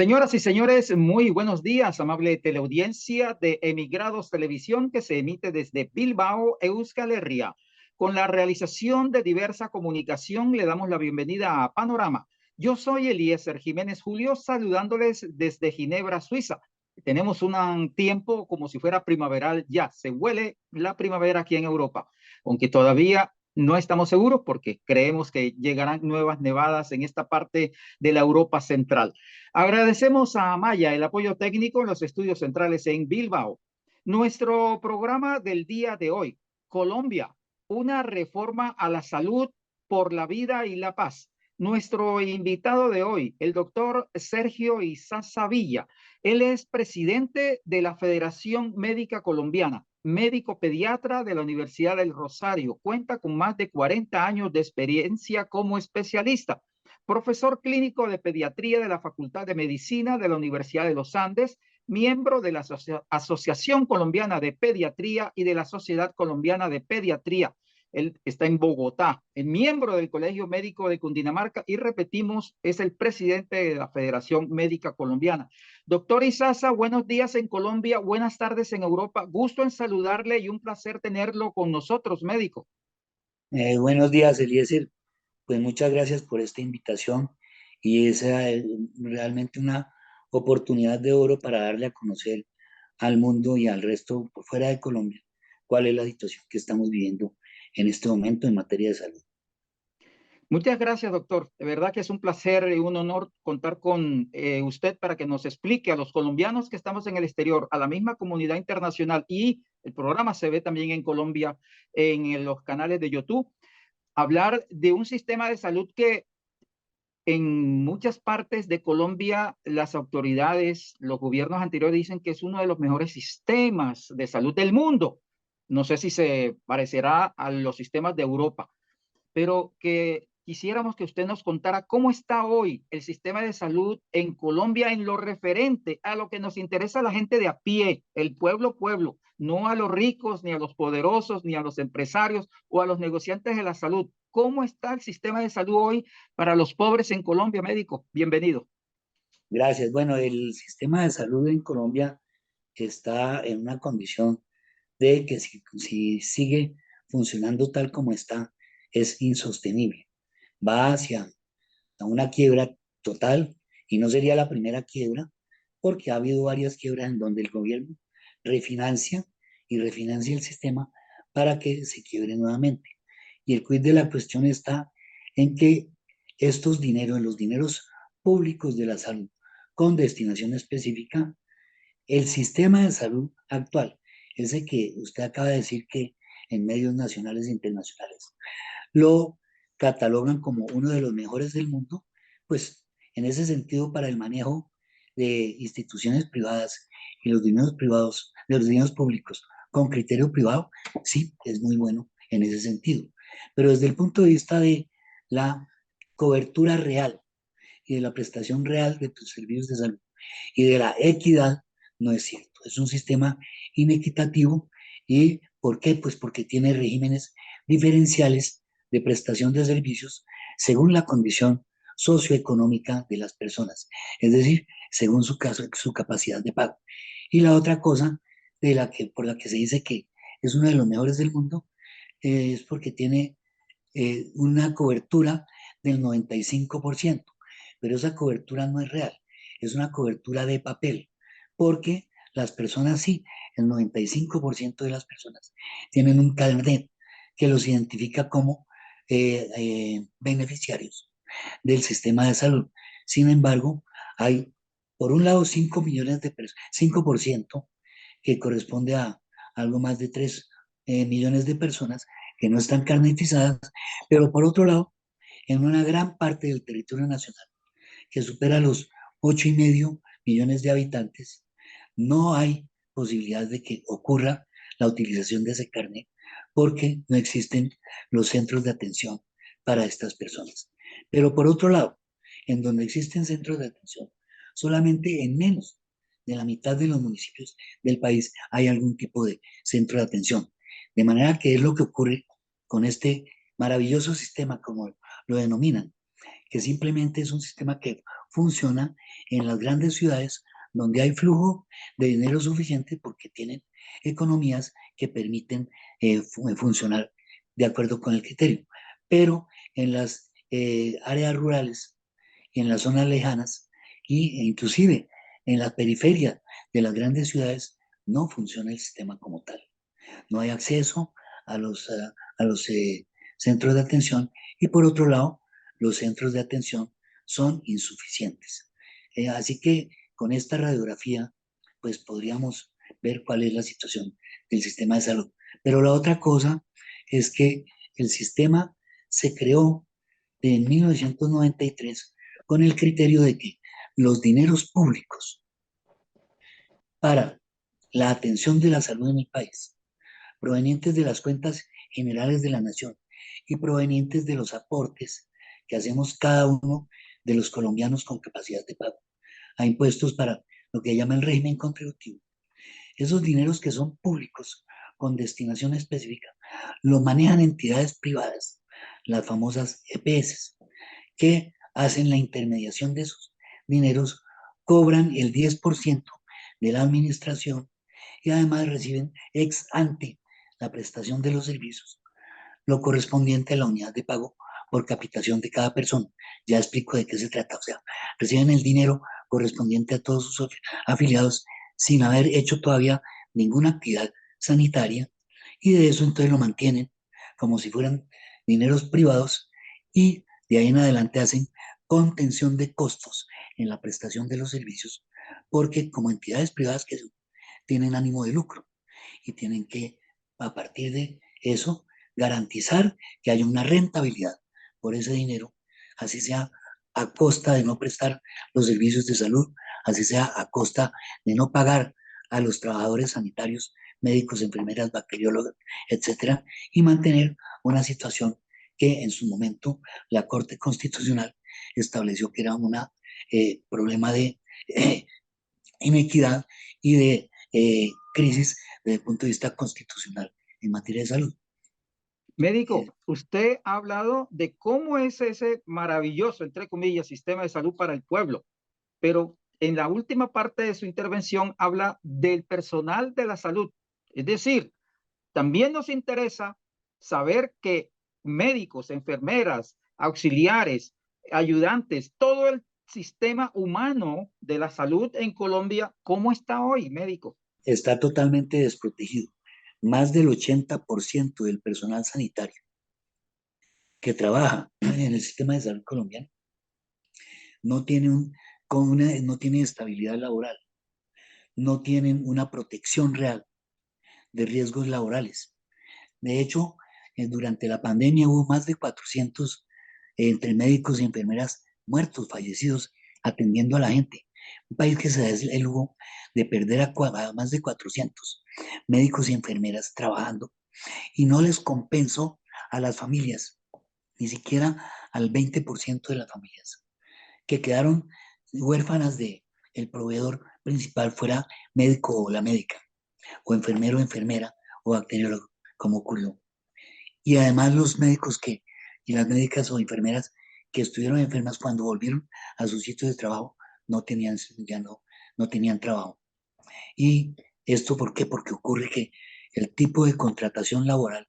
Señoras y señores, muy buenos días, amable teleaudiencia de Emigrados Televisión que se emite desde Bilbao, Euskal Herria. Con la realización de diversa comunicación le damos la bienvenida a Panorama. Yo soy Eliezer Jiménez Julio, saludándoles desde Ginebra, Suiza. Tenemos un tiempo como si fuera primaveral ya, se huele la primavera aquí en Europa, aunque todavía no estamos seguros porque creemos que llegarán nuevas nevadas en esta parte de la Europa central. Agradecemos a Maya el apoyo técnico en los estudios centrales en Bilbao. Nuestro programa del día de hoy, Colombia, una reforma a la salud por la vida y la paz. Nuestro invitado de hoy, el doctor Sergio Izaza Villa. Él es presidente de la Federación Médica Colombiana, médico pediatra de la Universidad del Rosario. Cuenta con más de 40 años de experiencia como especialista, profesor clínico de pediatría de la Facultad de Medicina de la Universidad de los Andes, miembro de la Asociación Colombiana de Pediatría y de la Sociedad Colombiana de Pediatría. Él está en Bogotá, es miembro del Colegio Médico de Cundinamarca y repetimos, es el presidente de la Federación Médica Colombiana. Doctor Izaza, buenos días en Colombia, buenas tardes en Europa. Gusto en saludarle y un placer tenerlo con nosotros, médico. Buenos días, Eliezer. Pues muchas gracias por esta invitación y es realmente una oportunidad de oro para darle a conocer al mundo y al resto por fuera de Colombia cuál es la situación que estamos viviendo en este momento en materia de salud. Muchas gracias, doctor. De verdad que es un placer y un honor contar con usted para que nos explique a los colombianos que estamos en el exterior, a la misma comunidad internacional, y el programa se ve también en Colombia en los canales de YouTube, hablar de un sistema de salud que en muchas partes de Colombia las autoridades, los gobiernos anteriores dicen que es uno de los mejores sistemas de salud del mundo. No sé si se parecerá a los sistemas de Europa, pero que quisiéramos que usted nos contara cómo está hoy el sistema de salud en Colombia en lo referente a lo que nos interesa a la gente de a pie, el pueblo, no a los ricos, ni a los poderosos, ni a los empresarios o a los negociantes de la salud. ¿Cómo está el sistema de salud hoy para los pobres en Colombia, médico? Bienvenido. Gracias. Bueno, el sistema de salud en Colombia está en una condición de que si sigue funcionando tal como está, es insostenible. Va hacia una quiebra total y no sería la primera quiebra porque ha habido varias quiebras en donde el gobierno refinancia y refinancia el sistema para que se quiebre nuevamente. Y el quid de la cuestión está en que estos dineros, los dineros públicos de la salud con destinación específica, el sistema de salud actual, ese que usted acaba de decir que en medios nacionales e internacionales lo catalogan como uno de los mejores del mundo, pues en ese sentido para el manejo de instituciones privadas y los dineros privados, de los dineros públicos con criterio privado, sí, es muy bueno en ese sentido. Pero desde el punto de vista de la cobertura real y de la prestación real de tus servicios de salud y de la equidad, no es cierto. Es un sistema inequitativo. ¿Y por qué? Pues porque tiene regímenes diferenciales de prestación de servicios según la condición socioeconómica de las personas, es decir, según su caso, su capacidad de pago. Y la otra cosa por la que se dice que es uno de los mejores del mundo, es porque tiene una cobertura del 95%, pero esa cobertura no es real, es una cobertura de papel, porque las personas sí, el 95% de las personas tienen un carnet que los identifica como beneficiarios del sistema de salud. Sin embargo, hay por un lado 5 millones de personas, 5% que corresponde a algo más de 3 millones de personas que no están carnetizadas, pero por otro lado, en una gran parte del territorio nacional, que supera los 8,5 millones de habitantes, no hay posibilidad de que ocurra la utilización de ese carnet porque no existen los centros de atención para estas personas. Pero por otro lado, en donde existen centros de atención, solamente en menos de la mitad de los municipios del país hay algún tipo de centro de atención. De manera que es lo que ocurre con este maravilloso sistema, como lo denominan, que simplemente es un sistema que funciona en las grandes ciudades donde hay flujo de dinero suficiente porque tienen economías que permiten funcionar de acuerdo con el criterio. Pero en las áreas rurales y en las zonas lejanas e inclusive en la periferia de las grandes ciudades no funciona el sistema como tal. No hay acceso a los centros de atención y por otro lado, los centros de atención son insuficientes. Así que con esta radiografía, pues podríamos ver cuál es la situación del sistema de salud. Pero la otra cosa es que el sistema se creó en 1993 con el criterio de que los dineros públicos para la atención de la salud en el país provenientes de las cuentas generales de la nación y provenientes de los aportes que hacemos cada uno de los colombianos con capacidad de pago a impuestos para lo que llama el régimen contributivo. Esos dineros que son públicos con destinación específica los manejan entidades privadas, las famosas EPS, que hacen la intermediación de esos dineros, cobran el 10% de la administración y además reciben ex ante la prestación de los servicios, lo correspondiente a la unidad de pago por capitación de cada persona. Ya explico de qué se trata. O sea, reciben el dinero correspondiente a todos sus afiliados sin haber hecho todavía ninguna actividad sanitaria y de eso entonces lo mantienen como si fueran dineros privados y de ahí en adelante hacen contención de costos en la prestación de los servicios porque como entidades privadas que tienen ánimo de lucro y tienen que, a partir de eso, garantizar que haya una rentabilidad por ese dinero, así sea a costa de no prestar los servicios de salud, así sea a costa de no pagar a los trabajadores sanitarios, médicos, enfermeras, bacteriólogos, etcétera, y mantener una situación que en su momento la Corte Constitucional estableció que era un problema de inequidad y de crisis desde el punto de vista constitucional en materia de salud. Médico, usted ha hablado de cómo es ese maravilloso, entre comillas, sistema de salud para el pueblo, pero en la última parte de su intervención habla del personal de la salud. Es decir, también nos interesa saber que médicos, enfermeras, auxiliares, ayudantes, todo el sistema humano de la salud en Colombia, ¿cómo está hoy, médico? Está totalmente desprotegido. Más del 80% del personal sanitario que trabaja en el sistema de salud colombiano no tiene, no tiene estabilidad laboral, no tienen una protección real de riesgos laborales. De hecho, durante la pandemia hubo más de 400 entre médicos y enfermeras muertos, fallecidos, atendiendo a la gente. Un país que se da el lujo de perder a más de 400 médicos y enfermeras trabajando y no les compensó a las familias, ni siquiera al 20% de las familias, que quedaron huérfanas de el proveedor principal, fuera médico o la médica, o enfermero o enfermera, o bacteriólogo, como ocurrió. Y además los médicos y las médicas o enfermeras que estuvieron enfermas cuando volvieron a sus sitios de trabajo no tenían, ya no tenían trabajo. ¿Y esto por qué? Porque ocurre que el tipo de contratación laboral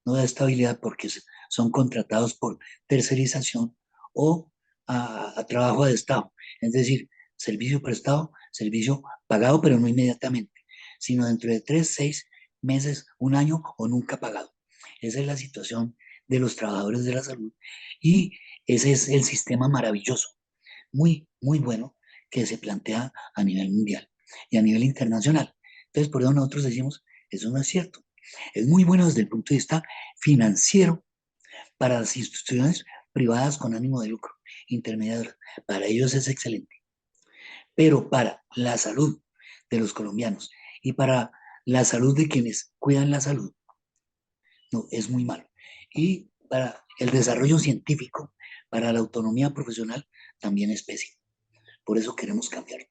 no da estabilidad porque son contratados por tercerización o a trabajo de Estado. Es decir, servicio prestado, servicio pagado, pero no inmediatamente, sino dentro de 3, 6 meses, un año o nunca pagado. Esa es la situación de los trabajadores de la salud y ese es el sistema maravilloso, muy, muy bueno que se plantea a nivel mundial y a nivel internacional. Entonces, por eso nosotros decimos, eso no es cierto. Es muy bueno desde el punto de vista financiero para las instituciones privadas con ánimo de lucro, intermediarios. Para ellos es excelente. Pero para la salud de los colombianos y para la salud de quienes cuidan la salud, no, es muy malo. Y para el desarrollo científico, para la autonomía profesional, también es pésimo. Por eso queremos cambiar.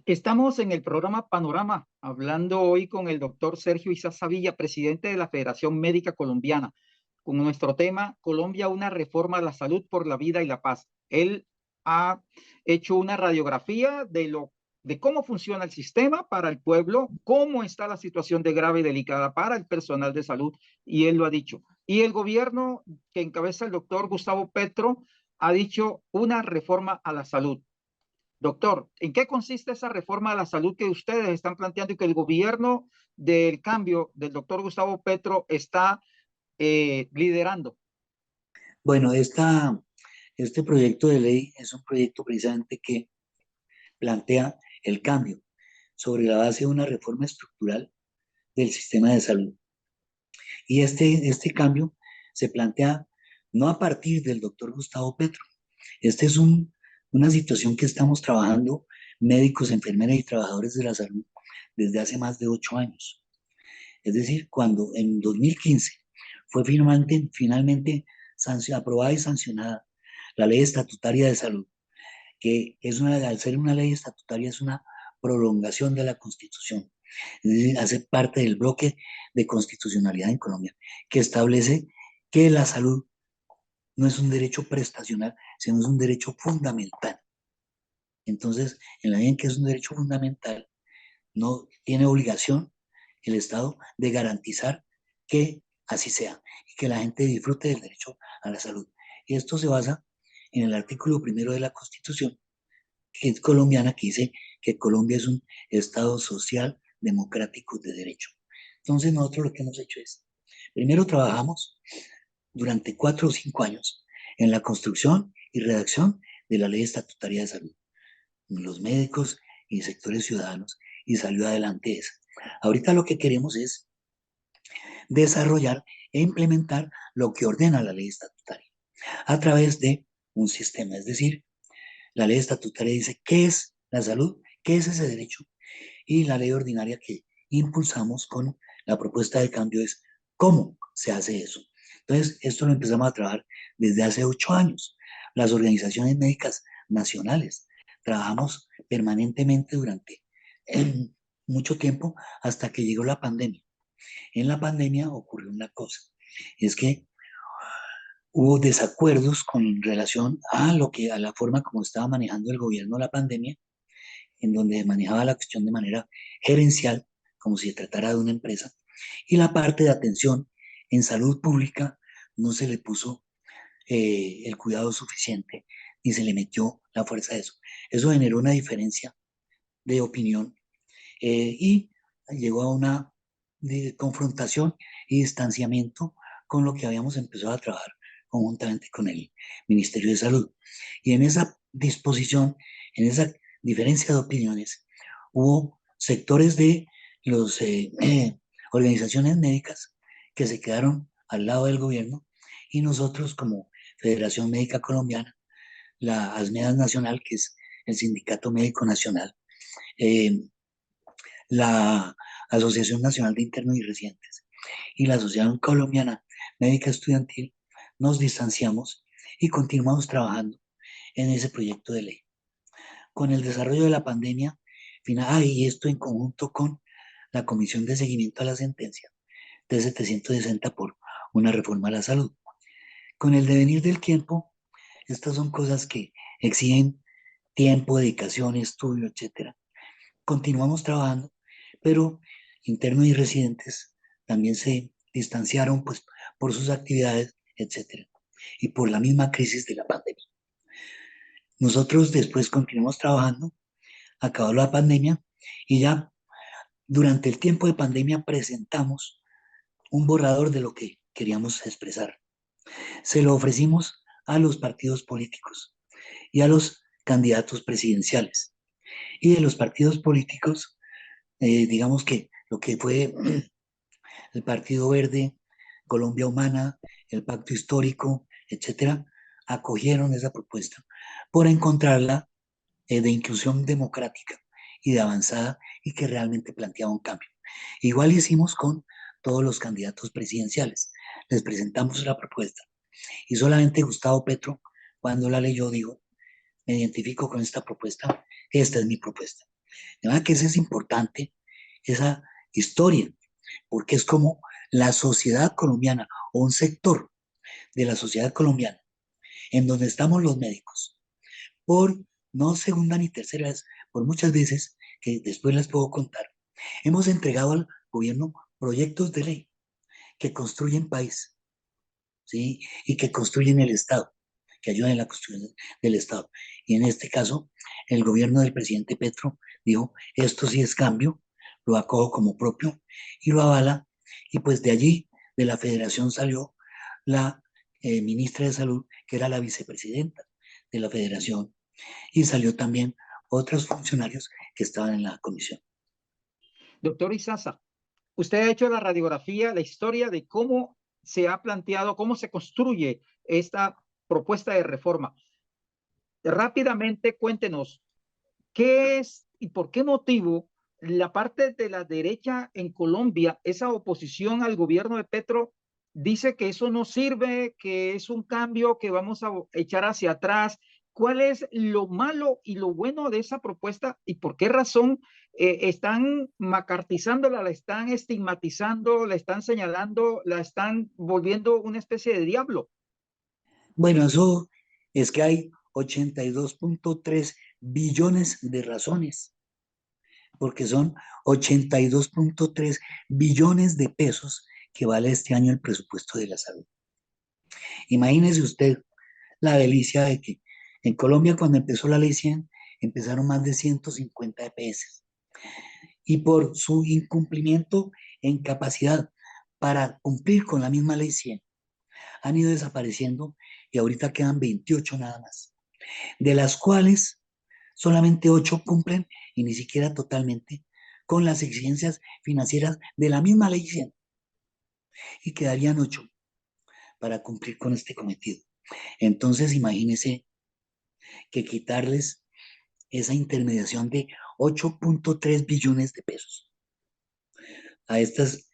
Estamos en el programa Panorama, hablando hoy con el doctor Sergio Isaza Villa, presidente de la Federación Médica Colombiana, con nuestro tema Colombia, una reforma a la salud por la vida y la paz. Él ha hecho una radiografía de cómo funciona el sistema para el pueblo, cómo está la situación de grave y delicada para el personal de salud, y él lo ha dicho. Y el gobierno que encabeza el doctor Gustavo Petro ha dicho una reforma a la salud. Doctor, ¿en qué consiste esa reforma a la salud que ustedes están planteando y que el gobierno del cambio del doctor Gustavo Petro está liderando? Bueno, este proyecto de ley es un proyecto precisamente que plantea el cambio sobre la base de una reforma estructural del sistema de salud. Y este cambio se plantea no a partir del doctor Gustavo Petro. Este es una situación que estamos trabajando médicos, enfermeras y trabajadores de la salud desde hace más de 8 años. Es decir, cuando en 2015 fue finalmente aprobada y sancionada la ley estatutaria de salud, que al ser una ley estatutaria es una prolongación de la Constitución, es decir, hace parte del bloque de constitucionalidad en Colombia, que establece que la salud no es un derecho prestacional, sino es un derecho fundamental. Entonces, en la medida en que es un derecho fundamental, no tiene obligación el Estado de garantizar que así sea y que la gente disfrute del derecho a la salud. Y esto se basa en el artículo primero de la Constitución, que es colombiana, que dice que Colombia es un Estado social, democrático de derecho. Entonces, nosotros lo que hemos hecho es, primero trabajamos durante 4 o 5 años en la construcción y redacción de la ley estatutaria de salud, los médicos y sectores ciudadanos, y salió adelante esa. Ahorita lo que queremos es desarrollar e implementar lo que ordena la ley estatutaria a través de un sistema, es decir, la ley estatutaria dice qué es la salud, qué es ese derecho, y la ley ordinaria que impulsamos con la propuesta de cambio es cómo se hace eso. Entonces, esto lo empezamos a trabajar desde hace 8 años. Las organizaciones médicas nacionales trabajamos permanentemente durante mucho tiempo hasta que llegó la pandemia. En la pandemia ocurrió una cosa, es que hubo desacuerdos con relación a la forma como estaba manejando el gobierno la pandemia, en donde manejaba la cuestión de manera gerencial, como si se tratara de una empresa, y la parte de atención en salud pública no se le puso el cuidado suficiente ni se le metió la fuerza a eso. Eso generó una diferencia de opinión y llegó a una confrontación y distanciamiento con lo que habíamos empezado a trabajar conjuntamente con el Ministerio de Salud. Y en esa disposición, en esa diferencia de opiniones, hubo sectores de las organizaciones médicas que se quedaron al lado del gobierno y nosotros como Federación Médica Colombiana, la ASMEDAS Nacional, que es el Sindicato Médico Nacional, eh, la Asociación Nacional de Internos y Residentes y la Asociación Colombiana Médica Estudiantil, nos distanciamos y continuamos trabajando en ese proyecto de ley. Con el desarrollo de la pandemia, y esto en conjunto con la Comisión de Seguimiento a la Sentencia de 760 por una reforma a la salud. Con el devenir del tiempo, estas son cosas que exigen tiempo, dedicación, estudio, etcétera. Continuamos trabajando, pero internos y residentes también se distanciaron pues, por sus actividades, etcétera, y por la misma crisis de la pandemia. Nosotros después continuamos trabajando, acabó la pandemia y ya durante el tiempo de pandemia presentamos un borrador de lo que queríamos expresar. Se lo ofrecimos a los partidos políticos y a los candidatos presidenciales. Y de los partidos políticos, digamos que lo que fue el Partido Verde, Colombia Humana, el Pacto Histórico, etcétera, acogieron esa propuesta por encontrarla de inclusión democrática y de avanzada y que realmente planteaba un cambio. Igual hicimos con todos los candidatos presidenciales. Les presentamos la propuesta y solamente Gustavo Petro, cuando la leyó, dijo, me identifico con esta propuesta, esta es mi propuesta. De verdad que eso es importante, esa historia, porque es como la sociedad colombiana o un sector de la sociedad colombiana, en donde estamos los médicos, por no segunda ni tercera vez, por muchas veces, que después les puedo contar, hemos entregado al gobierno proyectos de ley que construyen país, ¿sí? Y que construyen el Estado, que ayudan en la construcción del Estado. Y en este caso, el gobierno del presidente Petro dijo, esto sí es cambio, lo acojo como propio y lo avala. Y pues de allí, de la federación, salió la ministra de Salud, que era la vicepresidenta de la federación, y salió también otros funcionarios que estaban en la comisión. Doctor Izaza, usted ha hecho la radiografía, la historia de cómo se ha planteado, cómo se construye esta propuesta de reforma. Rápidamente cuéntenos, ¿qué es y por qué motivo la parte de la derecha en Colombia, esa oposición al gobierno de Petro, dice que eso no sirve, que es un cambio que vamos a echar hacia atrás? ¿Cuál es lo malo y lo bueno de esa propuesta y por qué razón están macartizándola, la están estigmatizando, la están señalando, la están volviendo una especie de diablo? Bueno, eso es que hay 82.3 billones de razones, porque son 82.3 billones de pesos que vale este año el presupuesto de la salud. Imagínese usted la delicia de que en Colombia cuando empezó la ley 100 empezaron más de 150 EPS y por su incumplimiento en capacidad para cumplir con la misma ley 100 han ido desapareciendo y ahorita quedan 28 nada más, de las cuales solamente 8 cumplen y ni siquiera totalmente con las exigencias financieras de la misma ley 100 y quedarían 8 para cumplir con este cometido. Entonces imagínense que quitarles esa intermediación de 8.3 billones de pesos a estas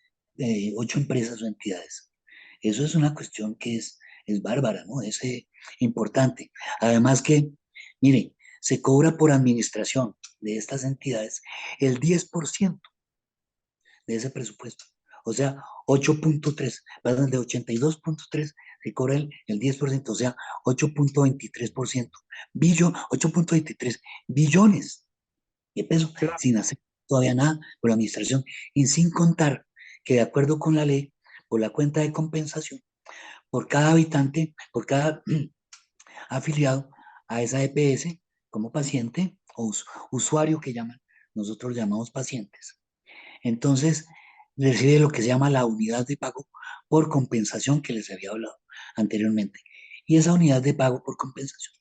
8 empresas o entidades. Eso es una cuestión que es bárbara, ¿no? Es importante. Además que, mire, se cobra por administración de estas entidades el 10% de ese presupuesto. O sea, 8.3, perdón, de 82.3 se cobra el 10%, o sea, 8.23%. 8.23 billones de pesos, Claro. sin hacer todavía nada por la administración, y sin contar que de acuerdo con la ley, por la cuenta de compensación, por cada habitante, por cada afiliado a esa EPS como paciente o usuario que llaman, nosotros llamamos pacientes. Entonces, recibe lo que se llama la unidad de pago por compensación que les había hablado anteriormente. Y esa unidad de pago por compensación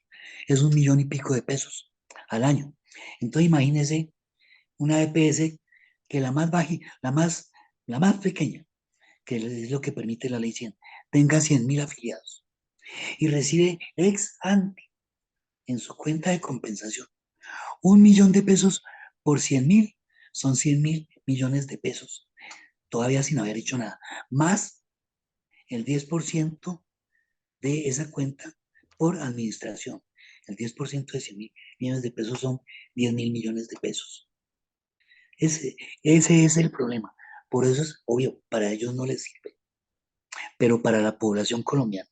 es 1.000.000 y pico de pesos al año. Entonces, imagínense una EPS que la más pequeña, que es lo que permite la ley 100, tenga 100.000 afiliados y recibe ex ante en su cuenta de compensación 1.000.000 de pesos por 100.000, son 100.000 millones de pesos, todavía sin haber hecho nada, más el 10% de esa cuenta por administración. El 10% de 100.000 millones de pesos son 10.000 millones de pesos. Ese es el problema. Por eso es obvio, para ellos no les sirve, pero para la población colombiana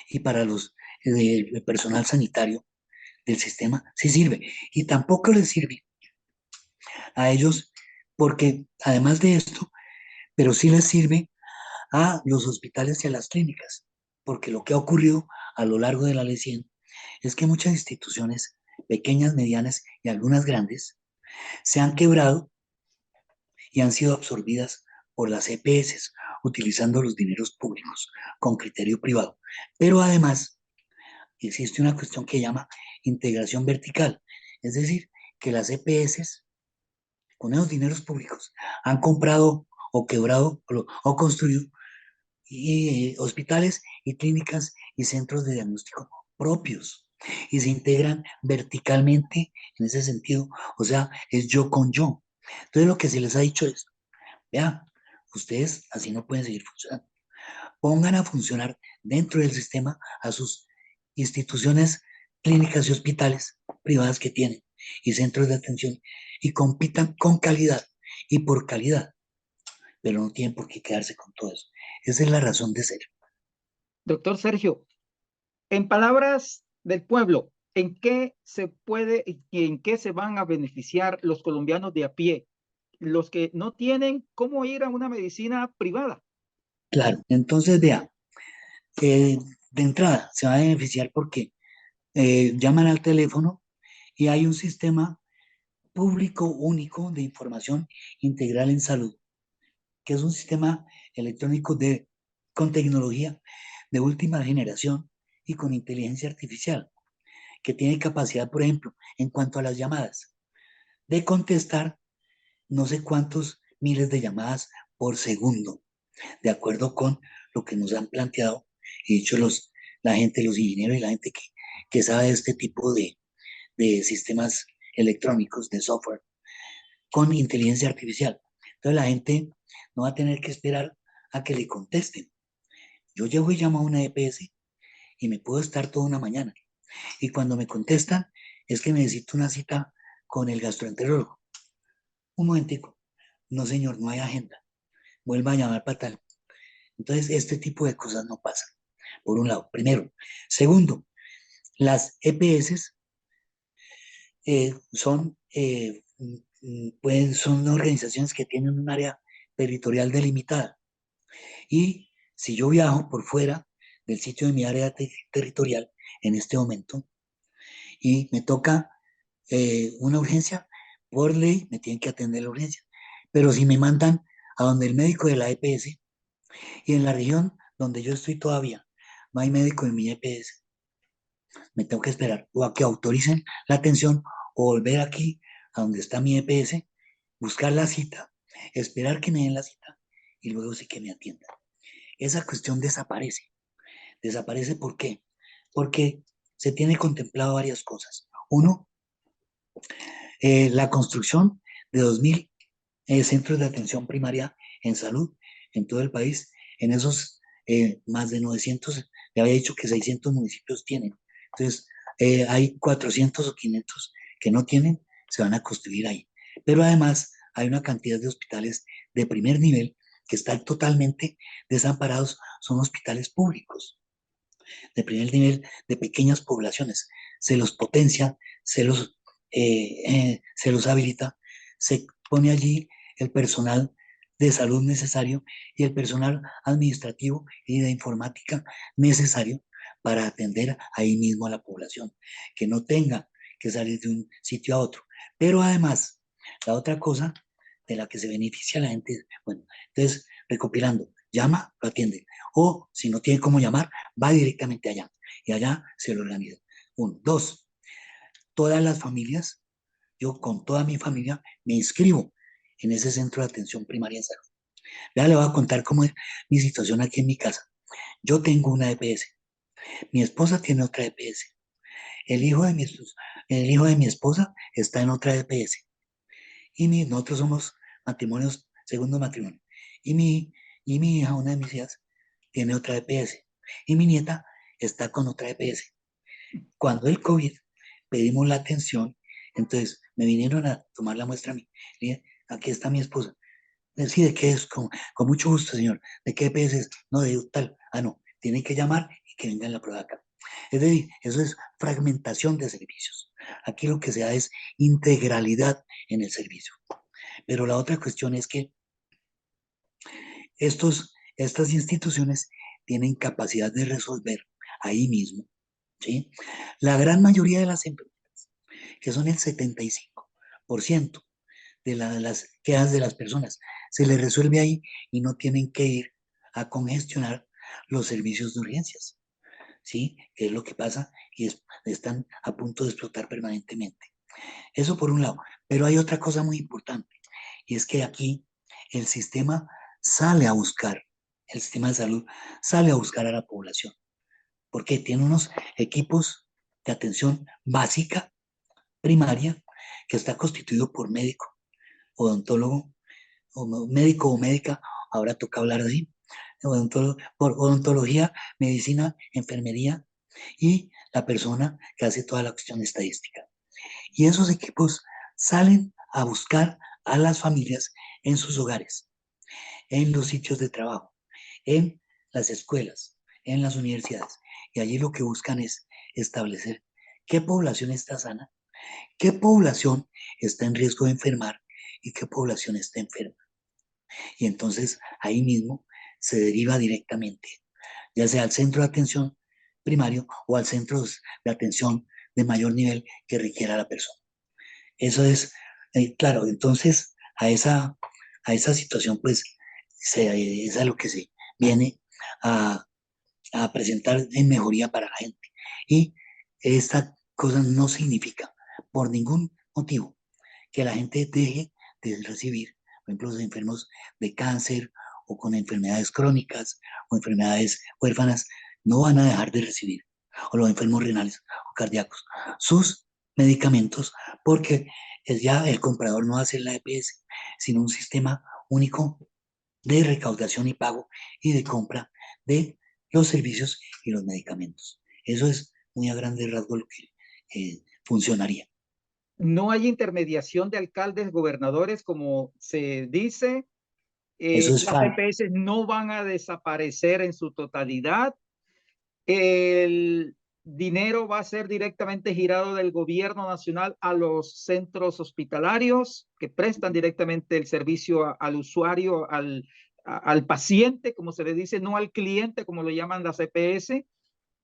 y para el personal sanitario del sistema sí sirve. Y tampoco les sirve a ellos porque además de esto, pero sí les sirve a los hospitales y a las clínicas, porque lo que ha ocurrido a lo largo de la ley 100 es que muchas instituciones, pequeñas, medianas y algunas grandes, se han quebrado y han sido absorbidas por las EPS, utilizando los dineros públicos con criterio privado. Pero además existe una cuestión que llama integración vertical, es decir, que las EPS con esos dineros públicos han comprado o quebrado o construido hospitales y clínicas y centros de diagnóstico propios y se integran verticalmente en ese sentido, o sea, es yo con yo. Entonces lo que se les ha dicho es, vea, ustedes así no pueden seguir funcionando. Pongan a funcionar dentro del sistema a sus instituciones clínicas y hospitales privadas que tienen y centros de atención y compitan con calidad y por calidad, pero no tienen por qué quedarse con todo eso. Esa es la razón de ser. Doctor Sergio, en palabras del pueblo, ¿En qué se puede y en qué se van a beneficiar los colombianos de a pie? Los que no tienen cómo ir a una medicina privada. Claro, entonces vea, eh, de entrada se va a beneficiar porque llaman al teléfono y hay un sistema público único de información integral en salud, que es un sistema electrónico con tecnología de última generación y con inteligencia artificial, que tiene capacidad, por ejemplo, en cuanto a las llamadas, de contestar no sé cuántos miles de llamadas por segundo, de acuerdo con lo que nos han planteado y dicho la gente, los ingenieros y la gente que sabe de este tipo de sistemas electrónicos, de software, con inteligencia artificial. Entonces la gente no va a tener que esperar a que le contesten. Yo llego y llamo a una EPS y me puedo estar toda una mañana. Y cuando me contestan, es que necesito una cita con el gastroenterólogo. Un momentico. No, señor, no hay agenda. Vuelva a llamar para tal. Entonces, este tipo de cosas no pasan. Por un lado, primero. Segundo, las EPS son organizaciones que tienen un área territorial delimitada. Y si yo viajo por fuera del sitio de mi área territorial en este momento y me toca una urgencia, por ley me tienen que atender la urgencia. Pero si me mandan a donde el médico de la EPS y en la región donde yo estoy todavía, no hay médico en mi EPS, me tengo que esperar o a que autoricen la atención o volver aquí a donde está mi EPS, buscar la cita, esperar que me den la cita y luego sí que me atiendan. Esa cuestión desaparece. ¿Desaparece por qué? Porque se tiene contemplado varias cosas. Uno, la construcción de 2.000 centros de atención primaria en salud en todo el país. En esos más de 900, le había dicho que 600 municipios tienen. Entonces, hay 400 o 500 que no tienen, se van a construir ahí. Pero además hay una cantidad de hospitales de primer nivel que están totalmente desamparados, son hospitales públicos de primer nivel de pequeñas poblaciones. Se los potencia, se los habilita, se pone allí el personal de salud necesario y el personal administrativo y de informática necesario para atender ahí mismo a la población, que no tenga que salir de un sitio a otro. Pero además, la otra cosa de la que se beneficia la gente, bueno, entonces, recopilando, llama, lo atiende, o si no tiene cómo llamar, va directamente allá y allá se lo organiza. Uno, dos, todas las familias, yo con toda mi familia me inscribo en ese centro de atención primaria en salud. Ya le voy a contar cómo es mi situación aquí en mi casa. Yo tengo una EPS, mi esposa tiene otra EPS, el hijo de mi, el hijo de mi esposa está en otra EPS y nosotros somos matrimonios, segundo matrimonio. Y y mi hija, una de mis hijas, tiene otra EPS y mi nieta está con otra EPS. Cuando el COVID pedimos la atención, entonces me vinieron a tomar la muestra a mí. Le dije, aquí está mi esposa. Sí, ¿de qué es? Con mucho gusto, señor. ¿De qué EPS es? No, de tal. Ah, no, tiene que llamar y que venga la prueba acá. Es decir, eso es fragmentación de servicios. Aquí lo que se da es integralidad en el servicio. Pero la otra cuestión es que estas instituciones tienen capacidad de resolver ahí mismo, ¿sí? La gran mayoría de las empresas, que son el 75% de las quejas de las personas, se les resuelve ahí y no tienen que ir a congestionar los servicios de urgencias, ¿sí? Que es lo que pasa y están a punto de explotar permanentemente. Eso por un lado. Pero hay otra cosa muy importante y es que aquí el sistema sale a buscar, el sistema de salud sale a buscar a la población, porque tiene unos equipos de atención básica, primaria, que está constituido por médico, odontólogo, o médico o médica, ahora toca hablar así, por odontología, medicina, enfermería y la persona que hace toda la cuestión estadística. Y esos equipos salen a buscar a las familias en sus hogares, en los sitios de trabajo, en las escuelas, en las universidades. Y allí lo que buscan es establecer ¿Qué población está sana? ¿Qué población está en riesgo de enfermar? ¿Y qué población está enferma? Y entonces ahí mismo se deriva directamente, ya sea al centro de atención primario o al centro de atención de mayor nivel que requiera la persona. Eso es, claro, entonces a esa situación pues es a lo que se viene a, a presentar en mejoría para la gente. Y esta cosa no significa por ningún motivo que la gente deje de recibir, por ejemplo, los enfermos de cáncer o con enfermedades crónicas o enfermedades huérfanas, no van a dejar de recibir, o los enfermos renales o cardíacos, sus medicamentos, porque es ya el comprador no va a ser la EPS, sino un sistema único de recaudación y pago y de compra de los servicios y los medicamentos. Eso es muy a grandes rasgos lo que funcionaría. No hay intermediación de alcaldes, gobernadores, como se dice. Eso es Las falso. EPS no van a desaparecer en su totalidad. El dinero va a ser directamente girado del gobierno nacional a los centros hospitalarios que prestan directamente el servicio al usuario, al paciente, como se le dice, no al cliente, como lo llaman las EPS.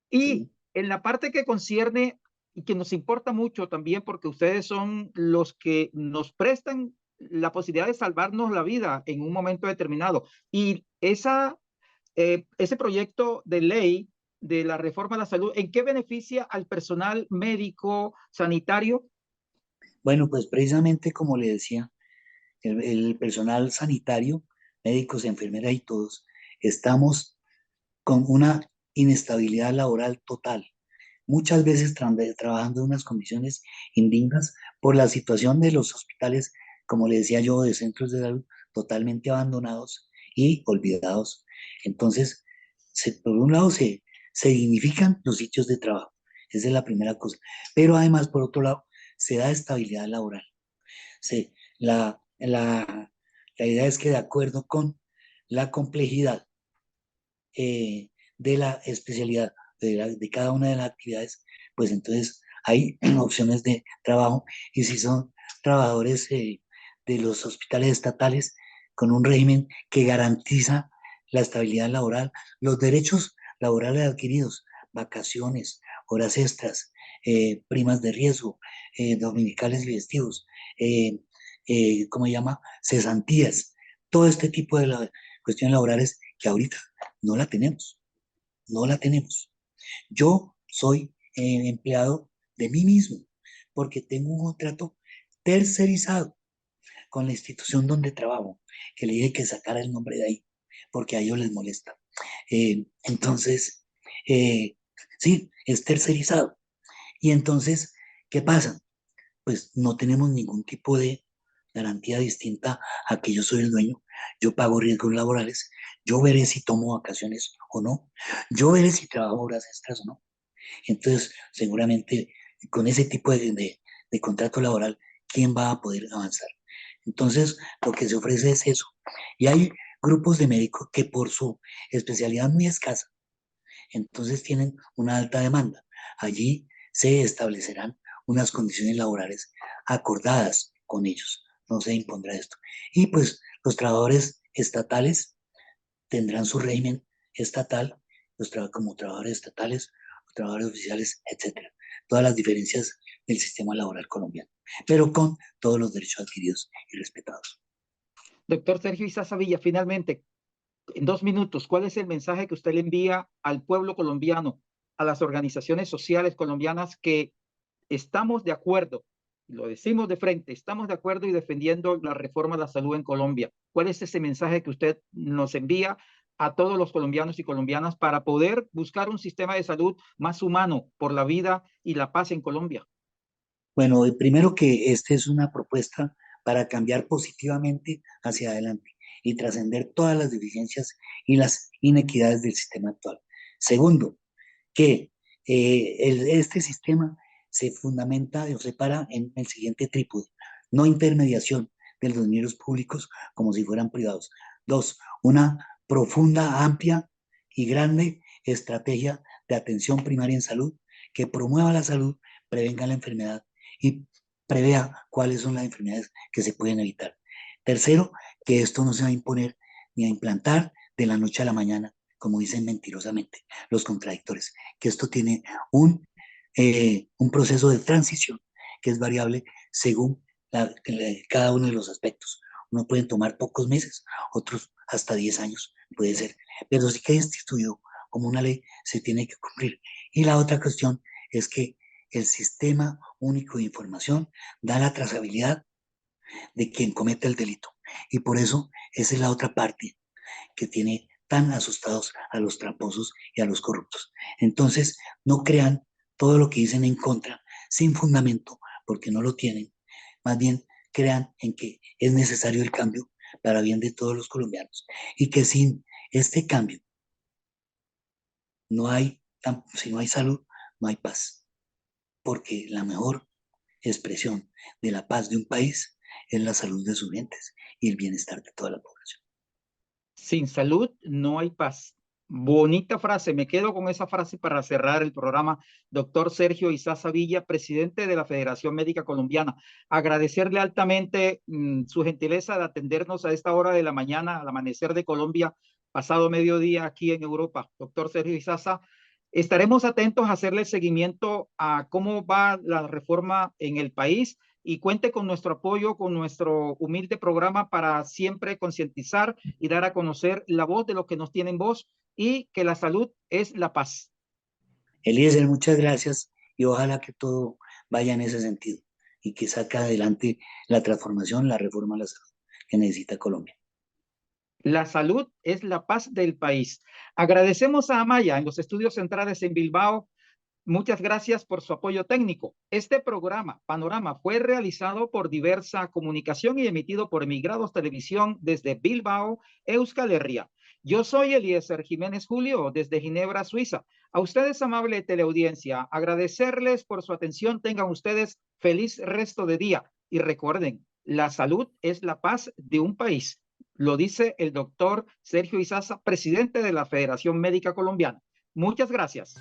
Y Sí. en la parte que concierne y que nos importa mucho también, porque ustedes son los que nos prestan la posibilidad de salvarnos la vida en un momento determinado. Y ese proyecto de ley de la reforma de la salud, ¿en qué beneficia al personal médico, sanitario? Bueno, pues precisamente como le decía, el personal sanitario, médicos, enfermeras y todos, estamos con una inestabilidad laboral total. Muchas veces trabajando en unas condiciones indignas por la situación de los hospitales, como le decía yo, de centros de salud totalmente abandonados y olvidados. Entonces, por un lado, se dignifican los sitios de trabajo. Esa es la primera cosa. Pero además, por otro lado, se da estabilidad laboral. Se, la idea es que de acuerdo con la complejidad de la especialidad de cada una de las actividades, pues entonces hay opciones de trabajo y si son trabajadores de los hospitales estatales con un régimen que garantiza la estabilidad laboral, los derechos laborales adquiridos, vacaciones, horas extras, primas de riesgo, dominicales y festivos, ¿cómo se llama? Cesantías, todo este tipo de cuestiones laborales que ahorita no la tenemos, no la tenemos. Yo soy empleado de mí mismo porque tengo un contrato tercerizado con la institución donde trabajo, que le dije que sacara el nombre de ahí, porque a ellos les molesta. Entonces, eh, sí, es tercerizado. Y entonces, ¿qué pasa? Pues no tenemos ningún tipo de garantía distinta a que yo soy el dueño. Yo pago riesgos laborales. Yo veré si tomo vacaciones o no. Yo veré si trabajo horas extras o no. Entonces, seguramente con ese tipo de contrato laboral, ¿quién va a poder avanzar? Entonces, lo que se ofrece es eso. Y hay grupos de médicos que por su especialidad muy escasa, entonces tienen una alta demanda. Allí se establecerán unas condiciones laborales acordadas con ellos. No se impondrá esto. Y pues los trabajadores estatales tendrán su régimen estatal, como trabajadores estatales, los trabajadores oficiales, etcétera. Todas las diferencias del sistema laboral colombiano, pero con todos los derechos adquiridos y respetados. Doctor Sergio Isaza Villa, finalmente, en 2 minutos, ¿cuál es el mensaje que usted le envía al pueblo colombiano, a las organizaciones sociales colombianas que estamos de acuerdo, lo decimos de frente, estamos de acuerdo y defendiendo la reforma de la salud en Colombia? ¿Cuál es ese mensaje que usted nos envía a todos los colombianos y colombianas para poder buscar un sistema de salud más humano por la vida y la paz en Colombia? Bueno, primero que esta es una propuesta para cambiar positivamente hacia adelante y trascender todas las deficiencias y las inequidades del sistema actual. Segundo, que este sistema se fundamenta o se para en el siguiente trípode: no intermediación de los dineros públicos como si fueran privados. Dos, una profunda, amplia y grande estrategia de atención primaria en salud que promueva la salud prevenga la enfermedad y prevea cuáles son las enfermedades que se pueden evitar. Tercero, que esto no se va a imponer ni a implantar de la noche a la mañana, como dicen mentirosamente los contradictores, que esto tiene un proceso de transición que es variable según cada uno de los aspectos. Uno pueden tomar pocos meses, otros hasta 10 años, puede ser, pero sí que instituido como una ley se tiene que cumplir. Y la otra cuestión es que el sistema único de información da la trazabilidad de quien comete el delito. Y por eso esa es la otra parte que tiene tan asustados a los tramposos y a los corruptos. Entonces, no crean todo lo que dicen en contra sin fundamento, porque no lo tienen. Más bien, crean en que es necesario el cambio para bien de todos los colombianos y que sin este cambio si no hay salud, no hay paz, porque la mejor expresión de la paz de un país es la salud de sus gentes y el bienestar de toda la población. Sin salud no hay paz. Bonita frase, me quedo con esa frase para cerrar el programa. Doctor Sergio Izaza Villa, presidente de la Federación Médica Colombiana. Agradecerle altamente su gentileza de atendernos a esta hora de la mañana, al amanecer de Colombia, pasado mediodía aquí en Europa. Doctor Sergio Izaza, estaremos atentos a hacerle seguimiento a cómo va la reforma en el país y cuente con nuestro apoyo, con nuestro humilde programa para siempre concientizar y dar a conocer la voz de los que nos tienen voz y que la salud es la paz. Eliezer, muchas gracias y ojalá que todo vaya en ese sentido y que saque adelante la transformación, la reforma a la salud que necesita Colombia. La salud es la paz del país. Agradecemos a Amaya en los estudios centrales en Bilbao. Muchas gracias por su apoyo técnico. Este programa, Panorama, fue realizado por Diversa Comunicación y emitido por Emigrados Televisión desde Bilbao, Euskal Herria. Yo soy Eliezer Jiménez Julio, desde Ginebra, Suiza. A ustedes, amable teleaudiencia, agradecerles por su atención. Tengan ustedes feliz resto de día. Y recuerden, la salud es la paz de un país. Lo dice el doctor Sergio Izaza, presidente de la Federación Médica Colombiana. Muchas gracias.